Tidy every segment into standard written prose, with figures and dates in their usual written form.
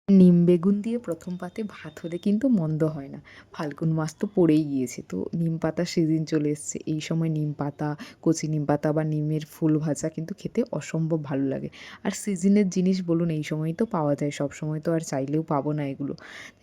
নিম বেগুন দিয়ে প্রথম পাতে ভাত হলে কিন্তু মন্দ হয় না। ফাল্গুন মাস তো পড়েই গিয়েছে, তো নিম পাতার সিজন চলে এসছে। এই সময় নিম পাতা, কচি নিম পাতা বা নিমের ফুল ভাজা কিন্তু খেতে অসম্ভব ভালো লাগে। আর সিজনের জিনিস বলুন এই সময়ই তো পাওয়া যায়, সব সময় তো আর চাইলেও পাবো না এগুলো।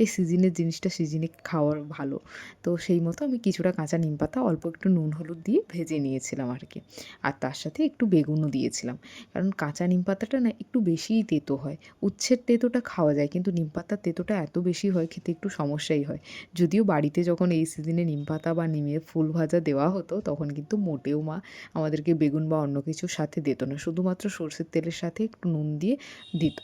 এই সিজনের জিনিসটা সিজনে খাওয়ার ভালো। তো সেই মতো আমি কিছুটা কাঁচা নিম পাতা অল্প একটু নুন হলুদ দিয়ে ভেজে নিয়েছিলাম আর কি। আর তার সাথে একটু বেগুনও দিয়েছিলাম, কারণ কাঁচা নিম পাতাটা না একটু বেশিই তেতো হয়। উচ্ছের তেঁতোটা খাওয়া যায়, কিন্তু নিমপাতার তেঁতোটা এত বেশি হয়, খেতে একটু সমস্যাই হয়। যদিও বাড়িতে যখন এই সিজনে নিমপাতা বা নিমের ফুল ভাজা দেওয়া হতো, তখন কিন্তু মোটেও মা আমাদেরকে বেগুন বা অন্য কিছুর সাথে দিত না, শুধুমাত্র সর্ষের তেলের সাথে একটু নুন দিয়ে দিত।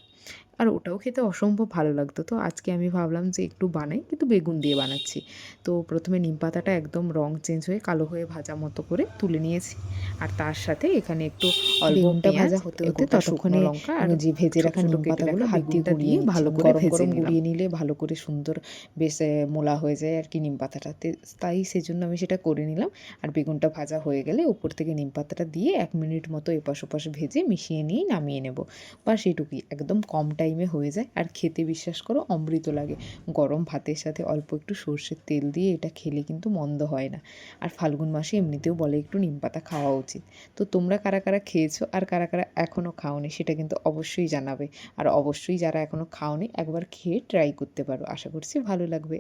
আর ওটাও খেতে অসম্ভব ভালো লাগতো। তো আজকে আমি ভাবলাম যে একটু বানাই, কিন্তু বেগুন দিয়ে বানাচ্ছি। তো প্রথমে নিম পাতাটা একদম রং চেঞ্জ হয়ে কালো হয়ে ভাজা মতো করে তুলে নিয়েছি। আর তার সাথে এখানে একটু অল্প বেগুনটা পেঁয়াজ, ভাজা হতে হতে গোটা শুকনো ততক্ষণে লঙ্কা আর যে ভেজে ছোট রাখা ছোট নিম কেটে পাতাগুলো রাখা হাত দিয়ে বেগুনটা গুঁড়িয়ে দিয়ে নিচ্ছি। ভালো করে গরম ভেজে গরম নিলাম। গুঁড়িয়ে নিলে ভালো করে সুন্দর বেশ মোলা হয়ে যায় আর কি নিম পাতাটাতে। তাই সেজন্য আমি সেটা করে নিলাম। আর বেগুনটা ভাজা হয়ে গেলে উপর থেকে নিম পাতাটা দিয়ে 1 মিনিট মতো এপাশ ওপাশ ভেজে মিশিয়ে নিয়ে নামিয়ে নেব। বাস এটুকুই, একদম কম টাইমে হয়ে যায় আর খেতে বিশ্বাস করো অমৃত লাগে। গরম ভাতের সাথে অল্প একটু সর্ষের তেল দিয়ে এটা খেলে কিন্তু মন্দ হয় না। আর ফাল্গুন মাসে এমনিতেও বলে একটু নিম পাতা খাওয়া উচিত। তো তোমরা কারা কারা খেয়েছো আর কারা কারা এখনও খাওনি সেটা কিন্তু অবশ্যই জানাবে। আর অবশ্যই যারা এখনও খাওনি একবার খেয়ে ট্রাই করতে পারো, আশা করছি ভালো লাগবে।